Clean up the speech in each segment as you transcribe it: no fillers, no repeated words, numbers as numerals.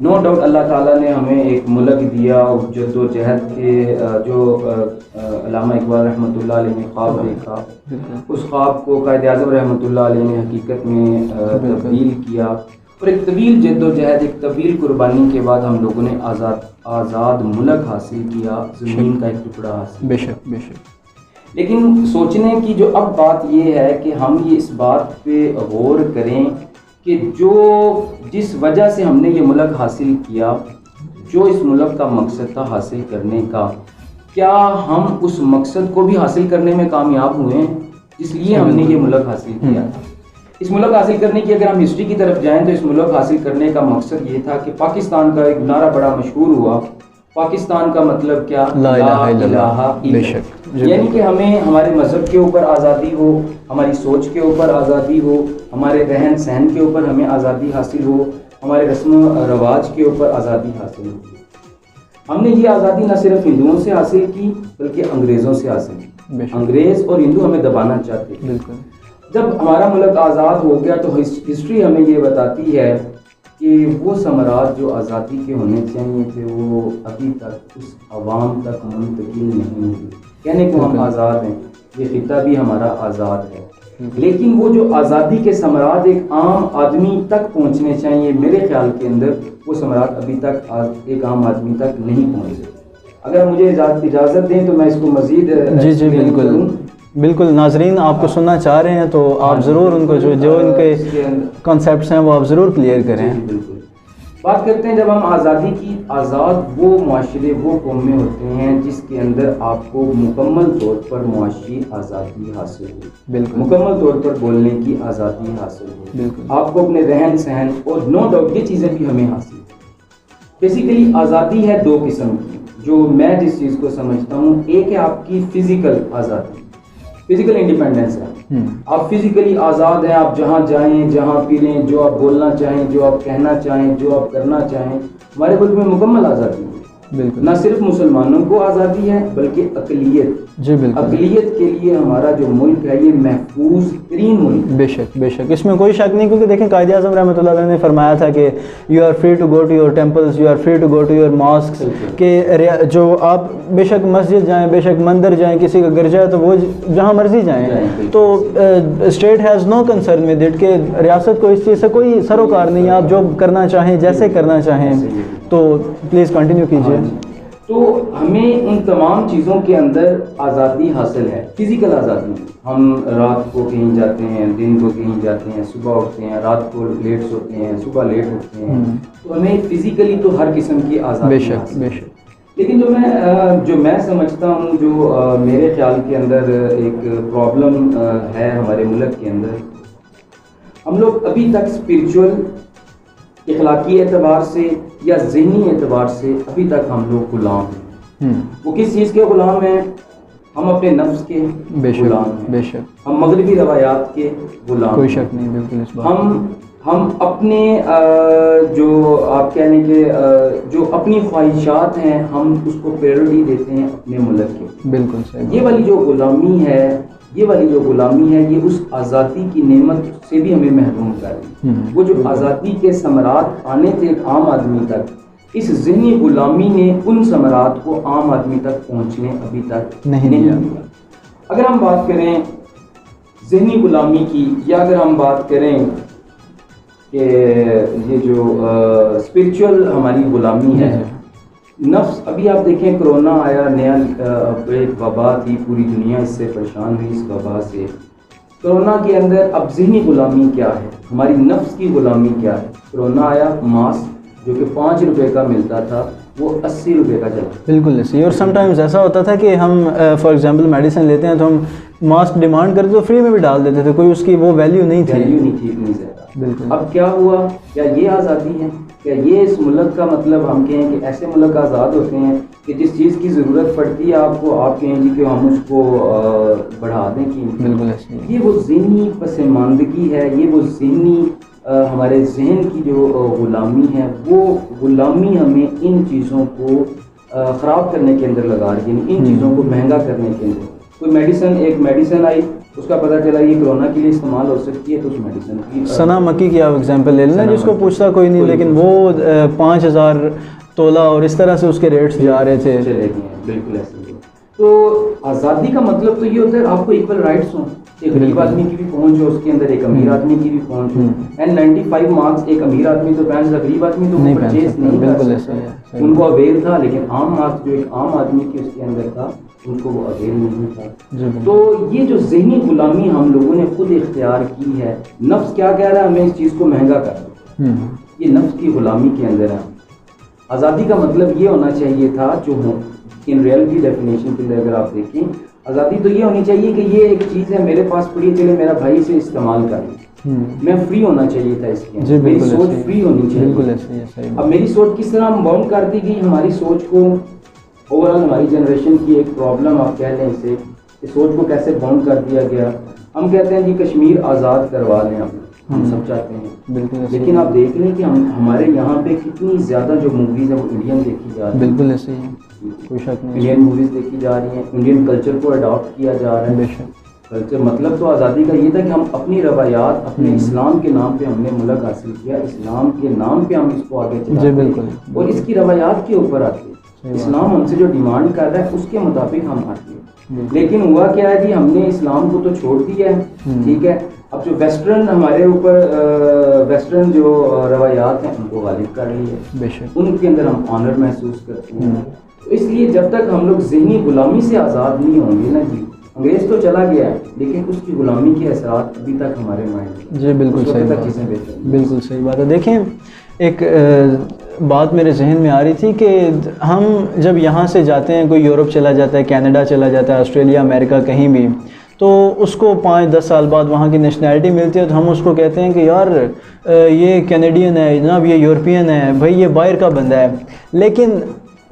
No doubt اللہ تعالیٰ نے ہمیں ایک ملک دیا اور جد و جہد کے جو علامہ اقبال رحمۃ اللہ علیہ نے خواب دیکھا، اس خواب کو قائد اعظم رحمۃ اللہ علیہ نے حقیقت میں تبدیل کیا، اور ایک طویل جد و جہد، ایک طویل قربانی کے بعد ہم لوگوں نے آزاد ملک حاصل کیا، زمین کا ایک ٹکڑا حاصل کیا۔ بے شک بے شک۔ لیکن سوچنے کی جو اب بات یہ ہے کہ ہم یہ اس بات پہ غور کریں کہ جس وجہ سے ہم نے یہ ملک حاصل کیا، جو اس ملک کا مقصد تھا حاصل کرنے کا، کیا ہم اس مقصد کو بھی حاصل کرنے میں کامیاب ہوئے ہیں جس لیے ہم نے یہ ملک حاصل کیا تھا؟ اس ملک حاصل کرنے کی اگر ہم ہسٹری کی طرف جائیں تو اس ملک حاصل کرنے کا مقصد یہ تھا کہ پاکستان کا ایک نعرہ بڑا مشہور ہوا، پاکستان کا مطلب کیا؟ لا الہ الا اللہ۔ بے شک، یعنی کہ ہمیں ہمارے مذہب کے اوپر آزادی ہو، ہماری سوچ کے اوپر آزادی ہو، ہمارے رہن سہن کے اوپر ہمیں آزادی حاصل ہو، ہمارے رسم و رواج کے اوپر آزادی حاصل ہو۔ ہم نے یہ آزادی نہ صرف ہندوؤں سے حاصل کی بلکہ انگریزوں سے حاصل کی۔ انگریز اور ہندو ہمیں دبانا چاہتے ہیں۔ بالکل۔ جب ہمارا ملک آزاد ہو گیا تو ہسٹری ہمیں یہ بتاتی ہے کہ وہ ثمرات جو آزادی کے ہونے چاہیے تھے وہ ابھی تک اس عوام تک منتقل نہیں ہوئی۔ کہنے کو ہم آزاد ہیں، یہ خطہ بھی ہمارا آزاد ہے، لیکن وہ جو آزادی کے ثمرات ایک عام آدمی تک پہنچنے چاہیے، میرے خیال کے اندر وہ ثمرات ابھی تک ایک عام آدمی تک نہیں پہنچے۔ اگر مجھے اجازت دیں تو میں اس کو مزید جی بالکل بالکل۔ ناظرین آپ کو سننا چاہ رہے ہیں تو آپ ضرور ان کو جو ان کے کانسیپٹس ہیں وہ آپ ضرور کلیئر کریں۔ بالکل۔ بات کرتے ہیں جب ہم آزادی کی، آزاد وہ معاشرے وہ قومیں ہوتے ہیں جس کے اندر آپ کو مکمل طور پر معاشی آزادی حاصل ہو، بالکل، مکمل طور پر بولنے کی آزادی حاصل ہو، بالکل، آپ کو اپنے رہن سہن، اور نو ڈاؤٹ یہ چیزیں بھی ہمیں حاصل ہیں۔ بیسیکلی آزادی ہے دو قسم کی، جو میں جس چیز کو سمجھتا ہوں، ایک ہے آپ کی فزیکل آزادی، فزیکل انڈیپینڈنس ہے، آپ فزیکلی آزاد ہیں، آپ جہاں جائیں جہاں پھریں، جو آپ بولنا چاہیں، جو آپ کہنا چاہیں، جو آپ کرنا چاہیں، ہمارے ملک میں مکمل آزادی ہے۔ بالکل، نہ صرف مسلمانوں کو آزادی ہے بلکہ اقلیت، جی بالکل، اقلیت کے لیے ہمارا جو ملک ہے یہ محفوظ ترین ملک ہے۔ بے شک بے شک، اس میں کوئی شک نہیں، کیونکہ دیکھیں قائد اعظم رحمۃ اللہ علیہ نے فرمایا تھا کہ you are free to go to your temples, you are free to go to your mosques, کہ جو آپ بے شک مسجد جائیں، بے شک مندر جائیں، کسی کا گرجا ہے تو وہ جہاں مرضی جائیں، تو state has no concern with it, کہ ریاست کو اس چیز سے کوئی سروکار نہیں ہے، آپ جو کرنا چاہیں جیسے کرنا چاہیں، تو پلیز کنٹینیو کیجیے۔ تو ہمیں ان تمام چیزوں کے اندر آزادی حاصل ہے، فزیکل آزادی، ہم رات کو کہیں جاتے ہیں، دن کو کہیں جاتے ہیں، صبح اٹھتے ہیں، رات کو لیٹ سوتے ہیں، صبح لیٹ اٹھتے ہیں، تو ہمیں فزیکلی تو ہر قسم کی آزادی بے شک بے شک۔ لیکن جو میں سمجھتا ہوں، جو میرے خیال کے اندر ایک پرابلم ہے ہمارے ملک کے اندر، ہم لوگ ابھی تک اسپرچول، اخلاقی اعتبار سے یا ذہنی اعتبار سے ابھی تک ہم لوگ غلام ہیں۔ وہ کس چیز کے غلام ہیں؟ ہم اپنے نفس کے غلام ہیں، بے شک، ہم مغربی روایات کے غلام، کوئی شک نہیں، بالکل اس بات، ہم اپنے جو آپ کہنے کے جو اپنی خواہشات ہیں ہم اس کو پیروڈی دیتے ہیں اپنے ملک کے، بالکل صحیح۔ یہ والی جو غلامی ہے، یہ اس آزادی کی نعمت سے بھی ہمیں محروم کر رہی ہے۔ وہ جو آزادی کے ثمرات آنے تھے ایک عام آدمی تک، اس ذہنی غلامی نے ان ثمرات کو عام آدمی تک پہنچنے ابھی تک نہیں دیا۔ اگر ہم بات کریں ذہنی غلامی کی، یا اگر ہم بات کریں کہ یہ جو اسپرچول ہماری غلامی ہے، نفس، ابھی آپ دیکھیں کرونا آیا، نیا ایک وبا تھی، پوری دنیا اس سے پریشان ہوئی، اس وبا سے۔ کرونا کے اندر اب ذہنی غلامی کیا ہے، ہماری نفس کی غلامی کیا ہے؟ کرونا آیا، ماسک جو کہ 5 روپے کا ملتا تھا وہ 80 روپے کا چلا۔ بالکل صحیح۔ اور سم ٹائمز ایسا ہوتا تھا کہ ہم فار ایگزامپل میڈیسن لیتے ہیں تو ہم ماسک ڈیمانڈ کرتے تو فری میں بھی ڈال دیتے تھے، کوئی اس کی وہ ویلیو نہیں تھی اتنی زیادہ۔ بالکل۔ اب کیا ہوا؟ کیا یہ آزادی ہے؟ کیا یہ اس ملک کا مطلب ہم کہیں کہ ایسے ملک آزاد ہوتے ہیں کہ جس چیز کی ضرورت پڑتی ہے آپ کو، آپ کہیں جی کہ ہم اس کو بڑھا دیں کہ بالکل ایسے؟ یہ وہ ذہنی پسماندگی ہے، یہ وہ ذہنی ہمارے ذہن کی جو غلامی ہے، وہ غلامی ہمیں ان چیزوں کو خراب کرنے کے اندر لگا رہی ہے، ان چیزوں کو مہنگا کرنے کے اندر۔ کوئی ایک میڈیسن آئی اس کا پتہ چلا یہ کرونا کے لیے استعمال ہو سکتی ہے تو اس میڈیسن کی ثنا مکی کی آپ ایگزامپل لے لیں جس کو پوچھتا کوئی نہیں, لیکن وہ 5,000 تولہ اور اس طرح سے اس کے ریٹس جا رہے تھے. چلے گئے بالکل ایسے ہی. تو آزادی کا مطلب تو یہ ہوتا ہے آپ کو ایکول رائٹس ہوں, ایک غریب آدمی کی بھی پہنچ ہو اس کے اندر, ایک امیر آدمی کی بھی پہنچ ہو. اینڈ 95 مارکس ایک امیر آدمی تو پہن سکتا, غریب آدمی تو پرچیز نہیں کر سکتا. ان کو اویل تھا, لیکن عام مارکس جو ایک عام آدمی کی اس کے اندر تھا ان کو وہ اویل نہیں تھا. تو یہ جو ذہنی غلامی ہم لوگوں نے خود اختیار کی ہے, نفس کیا کہہ رہا ہے ہمیں اس چیز کو مہنگا کر دو, یہ نفس کی غلامی کے اندر ہے. آزادی کا مطلب یہ ہونا چاہیے تھا جو ان ریئلٹی ڈیفینیشن کے لیے اگر آپ دیکھیں, آزادی تو یہ ہونی چاہیے کہ یہ ایک چیز ہے میرے پاس پڑی, چلے میرا بھائی اسے استعمال کر لے, میں فری ہونا چاہیے تھا اس کے, میری سوچ فری ہونی چاہیے. اب میری سوچ کس طرح ہم باؤنڈ کر دی گئی, ہماری سوچ کو اوور آل ہماری جنریشن کی ایک پرابلم آپ کہہ لیں اسے, اس سوچ کو کیسے باؤنڈ کر دیا گیا. ہم کہتے ہیں جی کشمیر آزاد کروا لیں, ہم سب چاہتے ہیں, لیکن آپ دیکھ لیں کہ ہمارے یہاں پہ کتنی زیادہ جو موویز ہیں وہ انڈین دیکھی جا رہی ہیں. بالکل ایسے ہی کوئی شک نہیں, انڈین موویز دیکھی جا رہی ہیں, انڈین کلچر کو اڈاپٹ کیا جا رہا ہے. بے شک کلچر مطلب تو آزادی کا یہ تھا کہ ہم اپنی روایات, اپنے اسلام کے نام پہ ہم نے ملک حاصل کیا, اسلام کے نام پہ ہم اس کو آگے چلاتے ہیں اور اس کی روایات کے اوپر آتے ہیں. اسلام ہم سے جو ڈیمانڈ کر رہا ہے اس کے مطابق ہم آتے ہیں. لیکن ہوا کیا ہے جی, ہم نے اسلام کو تو چھوڑ دیا ہے, ٹھیک ہے, اب جو ویسٹرن ہمارے اوپر ویسٹرن جو روایات ہیں ان کو غالب کر لی ہے, ان کے اندر ہم آنر محسوس کرتے ہیں. تو اس لیے جب تک ہم لوگ ذہنی غلامی سے آزاد نہیں ہوں گے نا جی, انگریز تو چلا گیا ہے لیکن اس کی غلامی کے اثرات ابھی تک ہمارے مائنڈ میں. جی بالکل صحیح, بالکل صحیح بات ہے. دیکھیں ایک بات میرے ذہن میں آ رہی تھی کہ ہم جب یہاں سے جاتے ہیں, کوئی یورپ چلا جاتا ہے, کینیڈا چلا جاتا ہے, آسٹریلیا, امریکہ, کہیں بھی, تو اس کو 5-10 سال بعد وہاں کی نیشنلٹی ملتی ہے تو ہم اس کو کہتے ہیں کہ یار یہ کینیڈین ہے جناب, یہ یورپین ہے, بھائی یہ باہر کا بندہ ہے. لیکن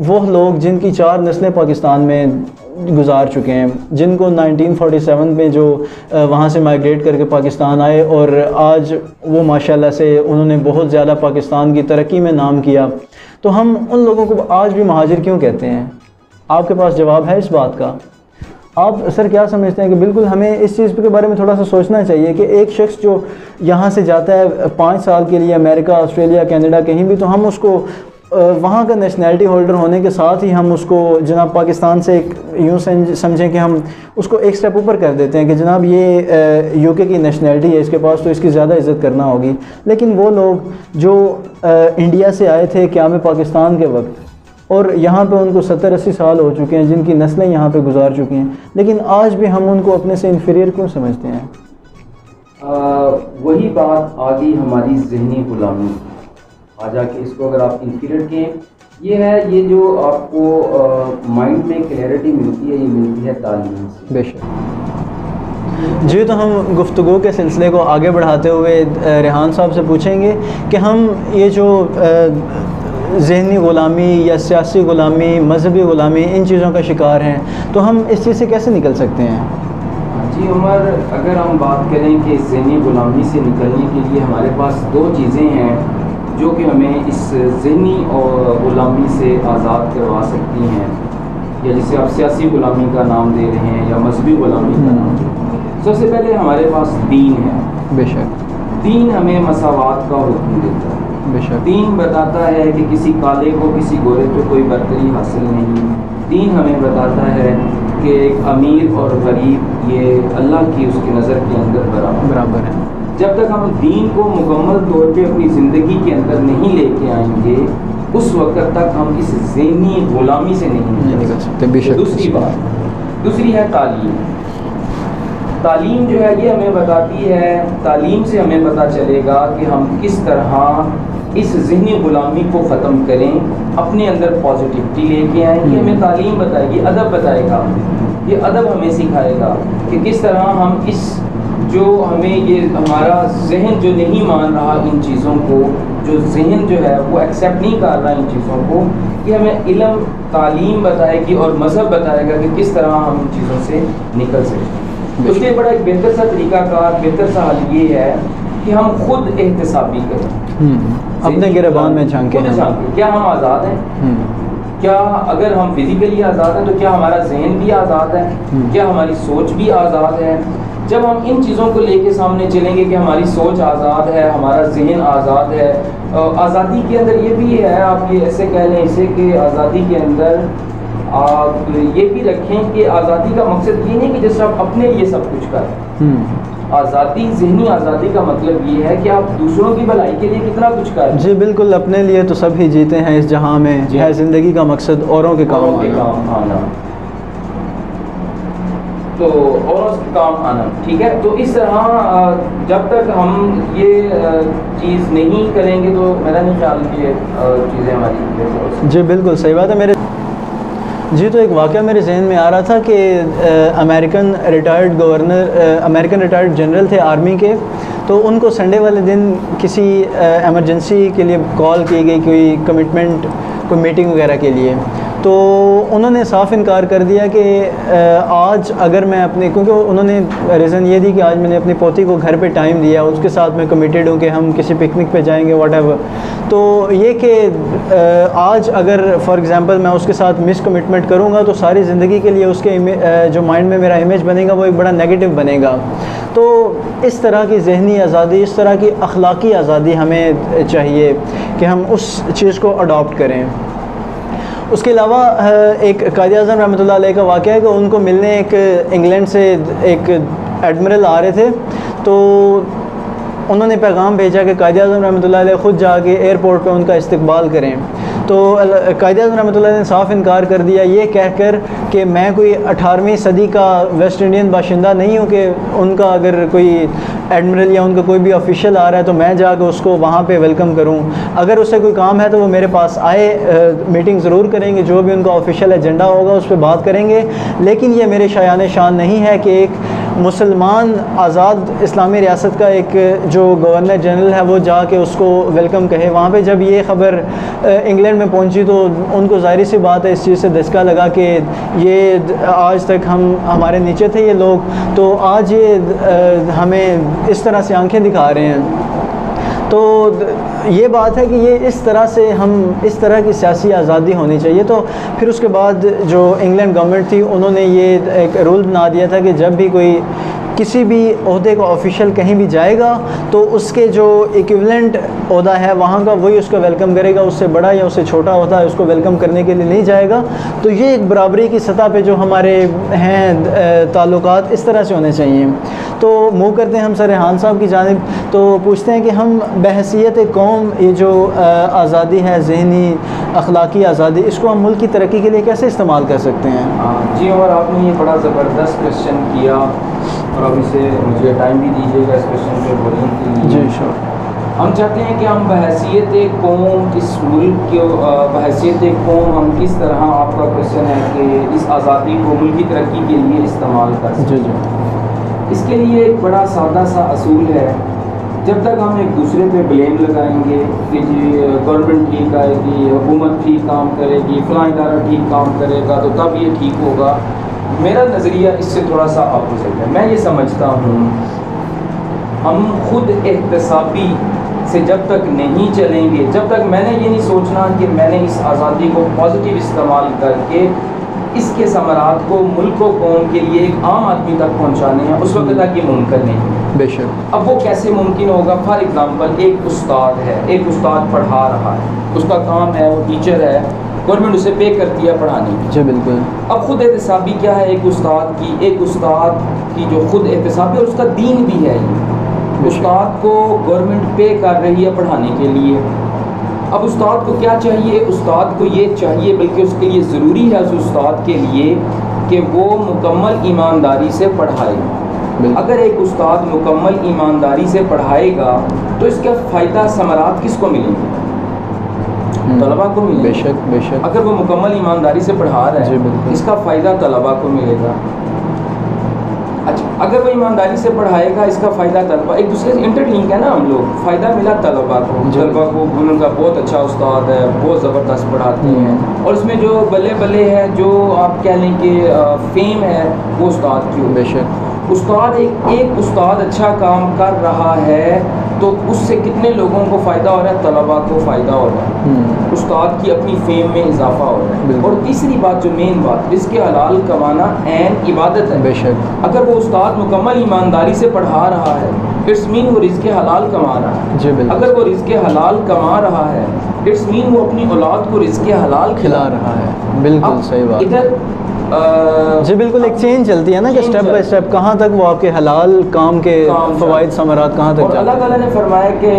وہ لوگ جن کی 4 نسلیں پاکستان میں گزار چکے ہیں, جن کو 1947 میں جو وہاں سے مائیگریٹ کر کے پاکستان آئے اور آج وہ ماشاءاللہ سے انہوں نے بہت زیادہ پاکستان کی ترقی میں نام کیا, تو ہم ان لوگوں کو آج بھی مہاجر کیوں کہتے ہیں؟ آپ کے پاس جواب ہے اس بات کا؟ آپ سر کیا سمجھتے ہیں کہ بالکل ہمیں اس چیز کے بارے میں تھوڑا سا سوچنا چاہیے کہ ایک شخص جو یہاں سے جاتا ہے 5 سال کے لیے امریکہ, آسٹریلیا, کینیڈا, کہیں بھی, تو ہم اس کو وہاں کا نیشنلٹی ہولڈر ہونے کے ساتھ ہی ہم اس کو جناب پاکستان سے ایک یوں سمجھیں کہ ہم اس کو ایک سٹیپ اوپر کر دیتے ہیں کہ جناب یہ یو کے کی نیشنلٹی ہے اس کے پاس, تو اس کی زیادہ عزت کرنا ہوگی. لیکن وہ لوگ جو انڈیا سے آئے تھے قیام پاکستان کے وقت, اور یہاں پہ ان کو 70-80 سال ہو چکے ہیں, جن کی نسلیں یہاں پہ گزار چکی ہیں, لیکن آج بھی ہم ان کو اپنے سے انفیریئر کیوں سمجھتے ہیں؟ وہی بات آ گئی ہماری ذہنی غلامی. آ جا کے اس کو اگر آپ انفیریئر کہیں, یہ ہے یہ جو آپ کو مائنڈ میں کلیئرٹی ملتی ہے, یہ ملتی ہے تعلیم سے. بے شک. جی, تو ہم گفتگو کے سلسلے کو آگے بڑھاتے ہوئے ریحان صاحب سے پوچھیں گے کہ ہم یہ جو ذہنی غلامی یا سیاسی غلامی, مذہبی غلامی, ان چیزوں کا شکار ہیں, تو ہم اس چیز سے کیسے نکل سکتے ہیں؟ جی عمر, اگر ہم بات کریں کہ ذہنی غلامی سے نکلنے کے لیے ہمارے پاس 2 چیزیں ہیں جو کہ ہمیں اس ذہنی اور غلامی سے آزاد کروا سکتی ہیں, یا جسے آپ سیاسی غلامی کا نام دے رہے ہیں یا مذہبی غلامی کا نام دے رہے ہیں. سب سے پہلے ہمارے پاس دین ہے. بے شک. دین ہمیں مساوات کا حکم دیتا ہے. بے شک. دین بتاتا ہے کہ کسی کالے کو کسی گورے پہ کوئی برتری حاصل نہیں. دین ہمیں بتاتا ہے کہ ایک امیر اور غریب یہ اللہ کی اس کی نظر کے اندر برابر ہے. جب تک ہم دین کو مکمل طور پہ اپنی زندگی کے اندر نہیں لے کے آئیں گے, اس وقت تک ہم اس ذہنی غلامی سے نہیں نکل سکتے. دوسری بات, دوسری ہے تعلیم. تعلیم جو ہے یہ ہمیں بتاتی ہے, تعلیم سے ہمیں پتہ چلے گا کہ ہم کس طرح اس ذہنی غلامی کو ختم کریں, اپنے اندر پازیٹیوٹی لے کے آئیں. یہ ہمیں تعلیم بتائے گی, ادب بتائے گا, یہ ادب ہمیں سکھائے گا کہ کس طرح ہم اس جو ہمیں یہ ہمارا ذہن جو نہیں مان رہا ان چیزوں کو, جو ذہن جو ہے وہ ایکسیپٹ نہیں کر رہا ان چیزوں کو, یہ ہمیں علم تعلیم بتائے گی اور مذہب بتائے گا کہ کس طرح ہم ان چیزوں سے نکل سکیں. اس لیے بڑا ایک بہتر سا طریقہ کار, بہتر سا حل یہ ہے کہ ہم خود احتسابی کریں, اپنے گریبان میں جھانکیں. کیا ہم آزاد ہیں؟ کیا اگر ہم فزیکلی آزاد ہیں تو کیا ہمارا ذہن بھی آزاد ہے؟ کیا ہماری سوچ بھی آزاد ہے؟ جب ہم ان چیزوں کو لے کے سامنے چلیں گے کہ ہماری سوچ آزاد ہے, ہمارا ذہن آزاد ہے. آزادی کے اندر یہ بھی ہے, آپ یہ ایسے کہہ لیں اسے کہ آزادی کے اندر آپ یہ بھی رکھیں کہ آزادی کا مقصد یہ نہیں کہ جیسے آپ اپنے لیے سب کچھ کریں. آزادی, ذہنی آزادی کا مطلب یہ ہے کہ آپ دوسروں کی بھلائی کے لیے کتنا کچھ کریں. جی بالکل, اپنے لیے تو سب ہی جیتے ہیں اس جہاں میں, ہے زندگی کا مقصد اوروں کے کام آنا, تو اوروں کے کام آنا. ٹھیک ہے, تو اس طرح جب تک ہم یہ چیز نہیں کریں گے تو میرا نہیں خیال کہ چیزیں ہماری. جی بالکل صحیح بات ہے. میرے جی تو ایک واقعہ میرے ذہن میں آ رہا تھا کہ امریکن ریٹائرڈ جنرل تھے آرمی کے, تو ان کو سنڈے والے دن کسی ایمرجنسی کے لیے کال کی گئی, کوئی کمٹمنٹ, کوئی میٹنگ وغیرہ کے لیے. تو انہوں نے صاف انکار کر دیا کہ آج اگر میں اپنے, کیونکہ انہوں نے ریزن یہ دی کہ آج میں نے اپنی پوتی کو گھر پہ ٹائم دیا, اس کے ساتھ میں کمیٹیڈ ہوں کہ ہم کسی پکنک پہ جائیں گے واٹ ایور. تو یہ کہ آج اگر فار ایگزامپل میں اس کے ساتھ مس کمٹمنٹ کروں گا تو ساری زندگی کے لیے اس کے جو مائنڈ میں میرا امیج بنے گا وہ ایک بڑا نیگیٹو بنے گا. تو اس طرح کی ذہنی آزادی, اس طرح کی اخلاقی آزادی ہمیں چاہیے کہ ہم اس چیز کو اڈاپٹ کریں. اس کے علاوہ ایک قائد اعظم رحمۃ اللہ علیہ کا واقعہ ہے کہ ان کو ملنے ایک انگلینڈ سے ایک ایڈمرل آ رہے تھے, تو انہوں نے پیغام بھیجا کہ قائد اعظم رحمۃ اللہ علیہ خود جا کے ایئرپورٹ پہ ان کا استقبال کریں. تو قائد اعظم رحمۃ اللہ علیہ نے صاف انکار کر دیا یہ کہہ کر کہ میں کوئی 18ویں صدی کا ویسٹ انڈین باشندہ نہیں ہوں کہ ان کا اگر کوئی ایڈمرل یا ان کا کوئی بھی آفیشیل آ رہا ہے تو میں جا کے اس کو وہاں پہ ویلکم کروں. اگر اسے کوئی کام ہے تو وہ میرے پاس آئے, میٹنگ ضرور کریں گے, جو بھی ان کا آفیشیل ایجنڈا ہوگا اس پہ بات کریں گے, لیکن یہ میرے شایان شان نہیں ہے کہ ایک مسلمان آزاد اسلامی ریاست کا ایک جو گورنر جنرل ہے وہ جا کے اس کو ویلکم کہے. وہاں پہ جب یہ خبر انگلینڈ میں پہنچی تو ان کو ظاہری سی بات ہے اس چیز سے دھچکا لگا کہ یہ آج تک ہمارے نیچے تھے یہ لوگ, تو آج یہ ہمیں اس طرح سے آنکھیں دکھا رہے ہیں. تو یہ بات ہے کہ یہ اس طرح سے ہم اس طرح کی سیاسی آزادی ہونی چاہیے. تو پھر اس کے بعد جو انگلینڈ گورنمنٹ تھی انہوں نے یہ ایک رول بنا دیا تھا کہ جب بھی کوئی کسی بھی عہدے کا آفیشیل کہیں بھی جائے گا تو اس کے جو ایکویولنٹ عہدہ ہے وہاں کا وہی اس کا ویلکم کرے گا, اس سے بڑا یا اس سے چھوٹا ہوتا ہے اس کو ویلکم کرنے کے لیے نہیں جائے گا. تو یہ ایک برابری کی سطح پہ جو ہمارے ہیں تعلقات اس طرح سے ہونے چاہیے. تو موو کرتے ہیں ہم سر ریحان صاحب کی جانب, تو پوچھتے ہیں کہ ہم بحیثیت قوم یہ جو آزادی ہے, ذہنی اخلاقی آزادی, اس کو ہم ملک کی ترقی کے لیے کیسے استعمال کر سکتے ہیں؟ جی عمر, آپ نے یہ بڑا زبردست کویشچن کیا, اور اب اسے مجھے ٹائم بھی دیجیے گا اس کویشچن پہ بولنے کے لیے. جی شور. ہم چاہتے ہیں کہ ہم بحیثیت قوم اس ملک کے بحیثیت قوم ہم کس طرح, آپ کا کویشچن ہے کہ اس آزادی کو ملک کی ترقی کے لیے استعمال کر سکتے ہیں. جی. اس کے لیے ایک بڑا سادہ سا اصول ہے, جب تک ہم ایک دوسرے پہ بلیم لگائیں گے کہ جی گورنمنٹ ٹھیک آئے گی, حکومت ٹھیک کام کرے گی, فلاں ادارہ ٹھیک کام کرے گا تو تب یہ ٹھیک ہوگا, میرا نظریہ اس سے تھوڑا سا اپوزٹ ہے. میں یہ سمجھتا ہوں ہم خود احتسابی سے جب تک نہیں چلیں گے, جب تک میں نے یہ نہیں سوچنا کہ میں نے اس آزادی کو پازیٹیو استعمال کر کے اس کے ثمرات کو ملک و قوم کے لیے ایک عام آدمی تک پہنچانے ہیں, اس وقت تک یہ ممکن نہیں ہے. بے شک. اب وہ کیسے ممکن ہوگا؟ فار ایگزامپل ایک استاد ہے, ایک استاد پڑھا رہا ہے, اس کا کام ہے, وہ ٹیچر ہے, گورنمنٹ اسے پے کرتی ہے پڑھانے کی. جی بالکل. اب خود احتسابی کیا ہے ایک استاد کی جو خود احتسابی اور اس کا دین بھی ہے, یہ استاد کو گورنمنٹ پے کر رہی ہے پڑھانے کے لیے. اب استاد کو کیا چاہیے؟ استاد کو یہ چاہیے, بلکہ اس کے لیے ضروری ہے اس استاد کے لیے کہ وہ مکمل ایمانداری سے پڑھائے. اگر ایک استاد مکمل ایمانداری سے پڑھائے گا تو اس کا فائدہ ثمرات کس کو ملیں گے؟ طلباء کو ملے. بے شک بے شک. اگر وہ مکمل ایمانداری سے پڑھا رہا ہے اس کا فائدہ طلباء کو ملے گا. اچھا, اگر وہ ایمانداری سے پڑھائے گا اس کا فائدہ طلباء, ایک دوسرے سے انٹر لنک ہے نا ہم لوگ, فائدہ ملا طلباء کو. طلباء کو ان کا بہت اچھا استاد ہے, بہت زبردست پڑھاتے ہیں, اور اس میں جو بلے بلے ہے, جو آپ کہہ لیں کہ فیم ہے, وہ استاد کی ہو. بے شک. استاد ایک استاد اچھا کام کر رہا ہے تو اس سے کتنے لوگوں کو فائدہ ہو رہا ہے؟ طلباء کو فائدہ ہو رہا ہے، استاد کی اپنی فیم میں اضافہ ہو رہا ہے. اور تیسری بات جو مین بات، رزق حلال کمانا عین عبادت ہے. بے شک. اگر وہ استاد مکمل ایمانداری سے پڑھا رہا ہے اٹس مین وہ رزق حلال کما رہا ہے. جی بالکل. اگر وہ رزق حلال کما رہا ہے اٹس مین وہ اپنی اولاد کو رزق حلال کھلا رہا ہے. بالکل صحیح بات. ادھر جی بالکل ایک چینج چلتی ہے نا کہ اسٹیپ بائی اسٹیپ کہاں تک وہ آپ کے حلال کام کے فوائد ثمرات کہاں تک اور اللہ تعالیٰ نے فرمایا کہ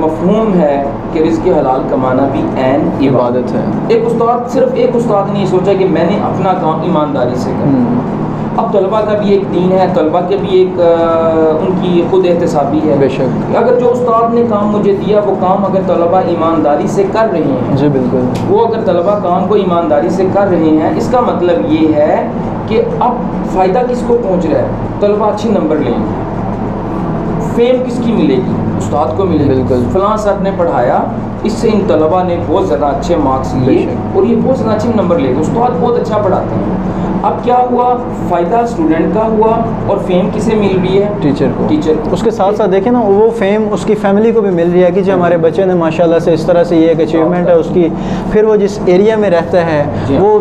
مفہوم ہے کہ رزق حلال کمانا بھی عین عبادت ہے. ایک استاد، صرف ایک استاد نے یہ سوچا کہ میں نے اپنا کام ایمانداری سے کرنا. اب طلباء کا بھی ایک دین ہے، طلباء کے بھی ایک ان کی خود احتسابی ہے. بے شک. اگر جو استاد نے کام مجھے دیا وہ کام اگر طلباء ایمانداری سے کر رہے ہیں، جی بالکل، وہ اگر طلباء کام کو ایمانداری سے کر رہے ہیں، اس کا مطلب یہ ہے کہ اب فائدہ کس کو پہنچ رہا ہے؟ طلباء اچھے نمبر لیں گے. فیم کس کی ملے گی؟ استاد کو ملے گی. بالکل. فلاں سر نے پڑھایا، اس سے ان طلباء نے بہت زیادہ اچھے مارکس لیے اور یہ بہت زیادہ اچھے نمبر لے گئے. استاد بہت اچھا پڑھاتے ہیں. اب کیا ہوا؟ فائدہ اسٹوڈنٹ کا ہوا اور فیم کسے مل رہی ہے؟ ٹیچر کو. ٹیچر کو. اس کے ساتھ ساتھ دیکھیں نا وہ فیم اس کی فیملی کو بھی مل رہی ہے کہ جو ہمارے بچے نے ماشاءاللہ سے اس طرح سے یہ ایک اچیومنٹ ہے اس کی. پھر وہ جس ایریا میں رہتا ہے وہ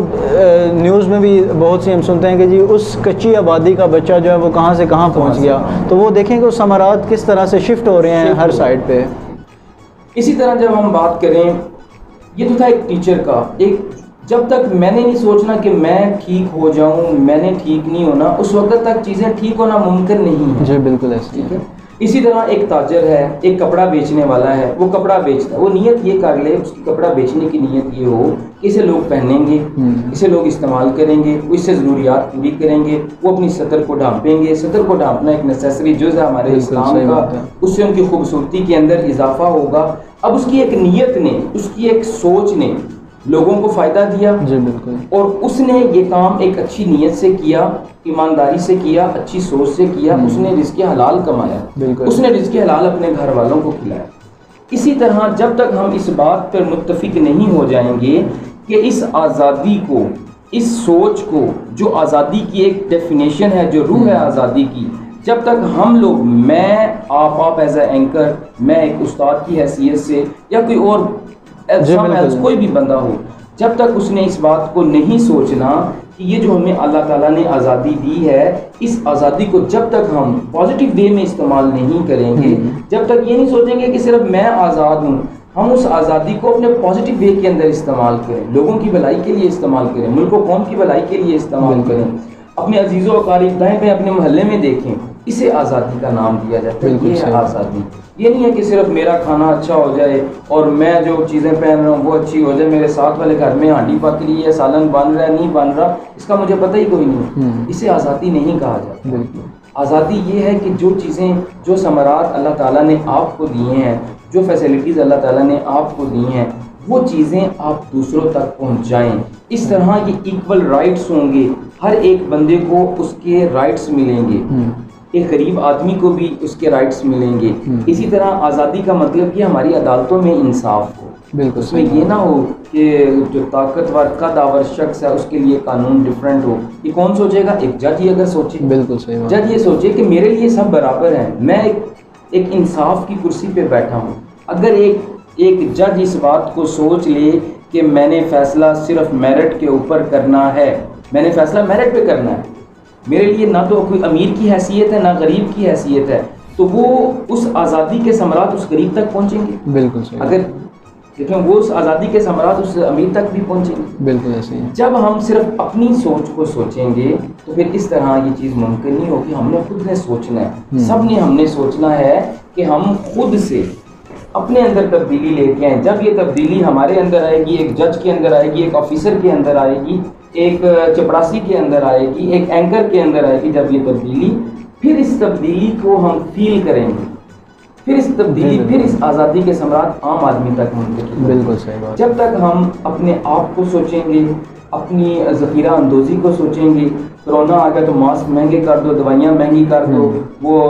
نیوز میں بھی بہت سی ہم سنتے ہیں کہ جی اس کچی آبادی کا بچہ جو ہے وہ کہاں سے کہاں پہنچ گیا. تو وہ دیکھیں کہ وہ ثمرات کس طرح سے شفٹ ہو رہے ہیں ہر سائڈ پہ. اسی طرح جب ہم بات کریں، یہ تو تھا ایک ٹیچر کا. ایک جب تک میں نے نہیں سوچنا کہ میں ٹھیک ہو جاؤں، میں نے ٹھیک نہیں ہونا، اس وقت تک چیزیں ٹھیک ہونا ممکن نہیں ہے. جی بالکل ایسے. ٹھیک ہے. اسی طرح ایک تاجر ہے، ایک کپڑا بیچنے والا ہے، وہ کپڑا بیچتا ہے، وہ نیت یہ کر لے، اس کی کپڑا بیچنے کی نیت یہ ہو کہ اسے لوگ پہنیں گے، اسے لوگ استعمال کریں گے، وہ اس سے ضروریات پوری کریں گے، وہ اپنی سطر کو ڈھانپیں گے. سطر کو ڈھانپنا ایک نیسیسری جز ہے ہمارے اسلام کا، اس سے ان کی خوبصورتی کے اندر اضافہ ہوگا. اب اس کی ایک نیت نے، اس کی ایک سوچ نے لوگوں کو فائدہ دیا. جی بالکل. اور اس نے یہ کام ایک اچھی نیت سے کیا، ایمانداری سے کیا، اچھی سوچ سے کیا. اس نے رزق حلال کمایا. بالکل. اس نے رزق حلال اپنے گھر والوں کو کھلایا. اسی طرح جب تک ہم اس بات پر متفق نہیں ہو جائیں گے کہ اس آزادی کو، اس سوچ کو، جو آزادی کی ایک ڈیفینیشن ہے، جو روح ہے آزادی کی، جب تک ہم لوگ، میں، آپ ایز اے اینکر، میں ایک استاد کی حیثیت سے یا کوئی اور کوئی بھی بندہ ہو، جب تک اس نے اس بات کو نہیں سوچنا کہ یہ جو ہمیں اللہ تعالیٰ نے آزادی دی ہے، اس آزادی کو جب تک ہم پازیٹیو وے میں استعمال نہیں کریں گے، جب تک یہ نہیں سوچیں گے کہ صرف میں آزاد ہوں، ہم اس آزادی کو اپنے پازیٹیو وے کے اندر استعمال کریں، لوگوں کی بھلائی کے لیے استعمال کریں، ملک و قوم کی بھلائی کے لیے استعمال کریں، اپنے عزیزوں و اقارب دائیں بائیں اپنے محلے میں دیکھیں، اسے آزادی کا نام دیا جاتا ہے. یہ ہے آزادی. یہ نہیں ہے کہ صرف میرا کھانا اچھا ہو جائے اور میں جو چیزیں پہن رہا ہوں وہ اچھی ہو جائے، میرے ساتھ والے گھر میں ہانڈی پک رہی ہے، سالن بن رہا ہے نہیں بن رہا، اس کا مجھے پتہ ہی کوئی نہیں. اسے آزادی نہیں کہا جاتا. آزادی یہ ہے کہ جو چیزیں، جو ثمرات اللہ تعالیٰ نے آپ کو دیے ہیں، جو فیسلٹیز اللہ تعالیٰ نے آپ کو دی ہیں، وہ چیزیں آپ دوسروں تک پہنچائیں. اس طرح یہ ایکول رائٹس ہوں گے، ہر ایک بندے کو اس کے رائٹس ملیں گے، ایک غریب آدمی کو بھی اس کے رائٹس ملیں گے. اسی طرح آزادی کا مطلب کہ ہماری عدالتوں میں انصاف ہو. بالکل. اس میں یہ نہ ہو کہ جو طاقتور کا داور شخص ہے اس کے لیے قانون ڈیفرنٹ ہو. یہ کون سوچے گا؟ ایک جج ہی اگر سوچے. بالکل صحیح. جج یہ سوچے کہ میرے لیے سب برابر ہیں، میں ایک انصاف کی کرسی پہ بیٹھا ہوں. اگر ایک جج اس بات کو سوچ لے کہ میں نے فیصلہ صرف میرٹ کے اوپر کرنا ہے، میں نے فیصلہ میرٹ پہ کرنا ہے، میرے لیے نہ تو کوئی امیر کی حیثیت ہے نہ غریب کی حیثیت ہے، تو وہ اس آزادی کے ثمرات اس غریب تک پہنچیں گے. بالکل صحیح. اگر دیکھیں وہ اس آزادی کے ثمرات اس امیر تک بھی پہنچیں گے. بالکل ایسے ہی. جب ہم صرف اپنی سوچ کو سوچیں گے تو پھر اس طرح یہ چیز ممکن نہیں ہوگی. ہم نے خود نے سوچنا ہے، سب نے ہم نے سوچنا ہے کہ ہم خود سے اپنے اندر تبدیلی لے کے آئیں. جب یہ تبدیلی ہمارے اندر آئے گی، ایک جج کے اندر آئے گی، ایک آفیسر کے اندر آئے گی، ایک چپراسی کے اندر آئے گی، ایک اینکر کے اندر آئے گی، جب یہ تبدیلی، پھر اس تبدیلی کو ہم فیل کریں گے، پھر اس تبدیلی، پھر اس آزادی کے ثمرات عام آدمی تک منتقل. بالکل صحیح بات. جب تک ہم اپنے آپ کو سوچیں گے، اپنی ذخیرہ اندوزی کو سوچیں گے، کرونا آ گیا تو ماسک مہنگے کر دو، دوائیاں مہنگی کر دو، وہ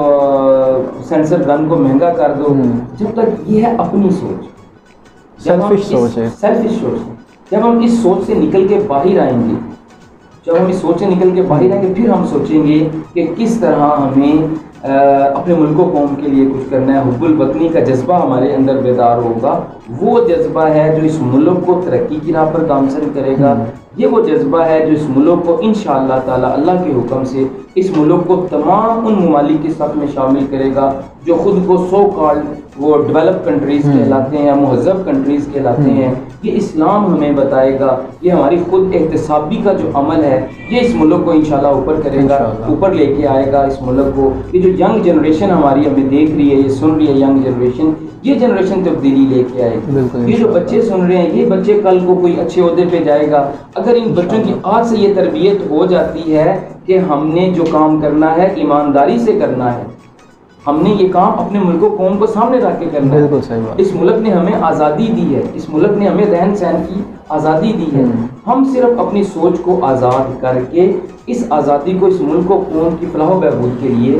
سینسر گن کو مہنگا کر دو، جب تک یہ ہے اپنی سوچ، سیلفش سوچ ہے، سیلفش سوچ. جب ہم اس سوچ سے نکل کے باہر آئیں گے، پھر ہم سوچیں گے کہ کس طرح ہمیں اپنے ملک و قوم کے لیے کچھ کرنا ہے، حب الوطنی کا جذبہ ہمارے اندر بیدار ہوگا، وہ جذبہ ہے جو اس ملک کو ترقی کی راہ پر گامزن کرے گا، یہ وہ جذبہ ہے جو اس ملک کو انشاءاللہ تعالی اللہ کے حکم سے اس ملک کو تمام ان ممالک کے ساتھ میں شامل کرے گا جو خود کو سو کالڈ وہ ڈیولپ کنٹریز کہلاتے ہیں، مہذب کنٹریز کہلاتے ہیں۔ یہ اسلام ہمیں بتائے گا، یہ ہماری خود احتسابی کا جو عمل ہے یہ اس ملک کو انشاءاللہ اوپر کرے گا، اوپر لے کے آئے گا اس ملک کو۔ یہ جو ینگ جنریشن ہماری ہمیں دیکھ رہی ہے، یہ سن رہی ہے ینگ جنریشن، یہ جنریشن تبدیلی لے کے آئے گی۔ یہ جو بچے سن رہے ہیں، یہ بچے کل کو کوئی اچھے عہدے پہ جائے گا۔ اگر ان بچوں کی آج سے یہ تربیت ہو جاتی ہے کہ ہم نے جو کام کرنا ہے ایمانداری سے کرنا ہے، ہم نے یہ کام اپنے ملک و قوم کو سامنے رکھ کے کرنا ہے۔ بالکل صحیح بات۔ اس ملک نے ہمیں آزادی دی ہے، اس ملک نے ہمیں رہن سہن کی آزادی دی ہے، ہم صرف اپنی سوچ کو آزاد کر کے اس آزادی کو اس ملک و قوم کی فلاح و بہبود کے لیے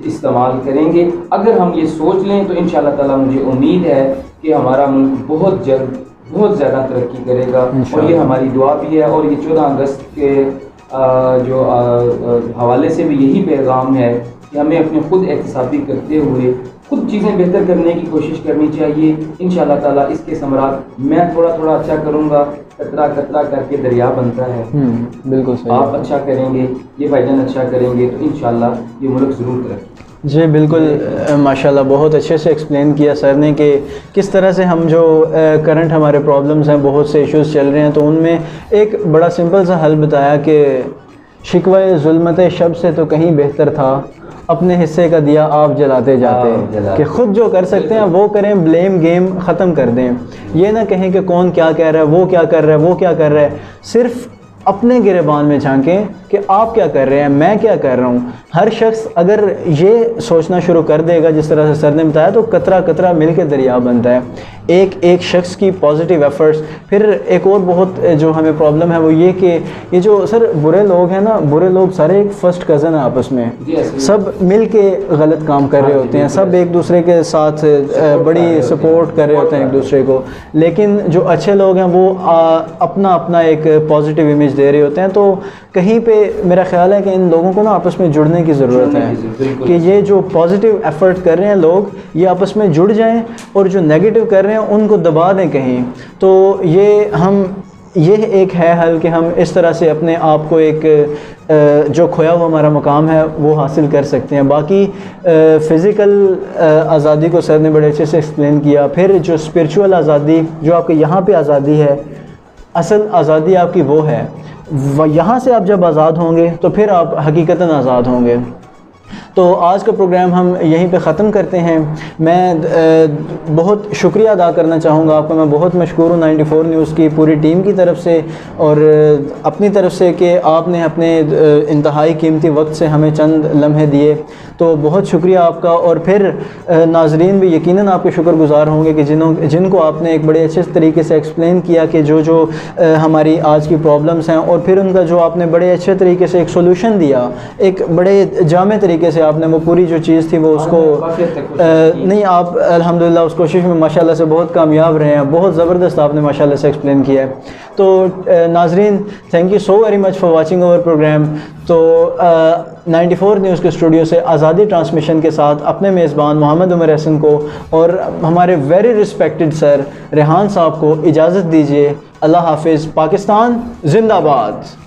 استعمال کریں گے۔ اگر ہم یہ سوچ لیں تو انشاءاللہ تعالی مجھے امید ہے کہ ہمارا ملک بہت جلد بہت زیادہ ترقی کرے گا، اور یہ ہماری دعا بھی ہے۔ اور یہ 14 اگست کے جو حوالے سے بھی یہی پیغام ہے کہ ہمیں اپنے خود احتسابی کرتے ہوئے خود چیزیں بہتر کرنے کی کوشش کرنی چاہیے۔ انشاءاللہ تعالیٰ اس کے ثمرات میں تھوڑا تھوڑا اچھا کروں گا، قطرہ قطرہ کر کے دریا بنتا ہے۔ بالکل صحیح۔ آپ اچھا کریں گے، یہ بھائی جان اچھا کریں گے تو انشاءاللہ یہ ملک ضرور ترقی۔ جی بالکل، ماشاءاللہ بہت اچھے سے ایکسپلین کیا سر نے کہ کس طرح سے ہم جو کرنٹ ہمارے پرابلمز ہیں، بہت سے ایشوز چل رہے ہیں، تو ان میں ایک بڑا سمپل سا حل بتایا کہ شکوہ ظلمت شب سے تو کہیں بہتر تھا اپنے حصے کا دیا آپ جلاتے جاتے، کہ خود جو کر سکتے ہیں وہ کریں، بلیم گیم ختم کر دیں۔ یہ نہ کہیں کہ کون کیا کہہ رہا ہے، وہ کیا کر رہا ہے، وہ کیا کر رہا ہے، صرف اپنے گریبان میں جھانکیں کہ آپ کیا کر رہے ہیں، میں کیا کر رہا ہوں۔ ہر شخص اگر یہ سوچنا شروع کر دے گا جس طرح سے سر نے بتایا، تو قطرہ قطرہ مل کے دریا بنتا ہے۔ ایک شخص کی پازیٹیو ایفرٹس۔ پھر ایک اور بہت جو ہمیں پرابلم ہے وہ یہ کہ یہ جو سر برے لوگ ہیں نا، برے لوگ سارے ایک فرسٹ کزن ہیں آپس میں، سب مل کے غلط کام کر رہے ہوتے ہیں، سب ایک دوسرے کے ساتھ بڑی سپورٹ کر رہے ہوتے ہیں ایک دوسرے کو، لیکن جو اچھے لوگ ہیں وہ اپنا اپنا ایک پازیٹیو امیج دے رہے ہوتے ہیں۔ تو کہیں پہ میرا خیال ہے کہ ان لوگوں کو نا آپس میں جڑنے کی ضرورت ہے، کہ یہ جو پازیٹیو ایفرٹ کر رہے ہیں لوگ، یہ آپس میں جڑ جائیں، اور جو نیگیٹو کر رہے ہیں ان کو دبا دیں کہیں۔ تو یہ ایک ہے حل کہ ہم اس طرح سے اپنے آپ کو ایک جو کھویا ہوا ہمارا مقام ہے وہ حاصل کر سکتے ہیں۔ باقی فزیکل آزادی کو سر نے بڑے اچھے سے ایکسپلین کیا۔ پھر جو اسپرچول آزادی، جو آپ کے یہاں پہ آزادی ہے، اصل آزادی آپ کی وہ ہے، یہاں سے آپ جب آزاد ہوں گے تو پھر آپ حقیقتاً آزاد ہوں گے۔ تو آج کا پروگرام ہم یہیں پہ ختم کرتے ہیں۔ میں بہت شکریہ ادا کرنا چاہوں گا آپ کا، میں بہت مشکور ہوں 94 نیوز کی پوری ٹیم کی طرف سے اور اپنی طرف سے کہ آپ نے اپنے انتہائی قیمتی وقت سے ہمیں چند لمحے دیے، تو بہت شکریہ آپ کا۔ اور پھر ناظرین بھی یقیناً آپ کے شکر گزار ہوں گے کہ جن کو آپ نے ایک بڑے اچھے طریقے سے ایکسپلین کیا کہ جو ہماری آج کی پرابلمس ہیں، اور پھر ان کا جو آپ نے بڑے اچھے طریقے سے ایک سولوشن دیا، ایک بڑے جامع طریقے سے آپ نے وہ پوری جو چیز تھی وہ اس کو نہیں، آپ الحمدللہ اس کوشش میں ماشاءاللہ سے بہت کامیاب رہے ہیں، بہت زبردست آپ نے ماشاءاللہ سے ایکسپلین کیا ہے۔ تو ناظرین، thank you so very much for watching our programme. تو 94 نیوز کے اسٹوڈیو سے آزادی ٹرانسمیشن کے ساتھ اپنے میزبان محمد عمر احسن کو اور ہمارے ویری رسپیکٹڈ سر ریحان صاحب کو اجازت دیجیے۔ اللہ حافظ۔ پاکستان زندہ باد۔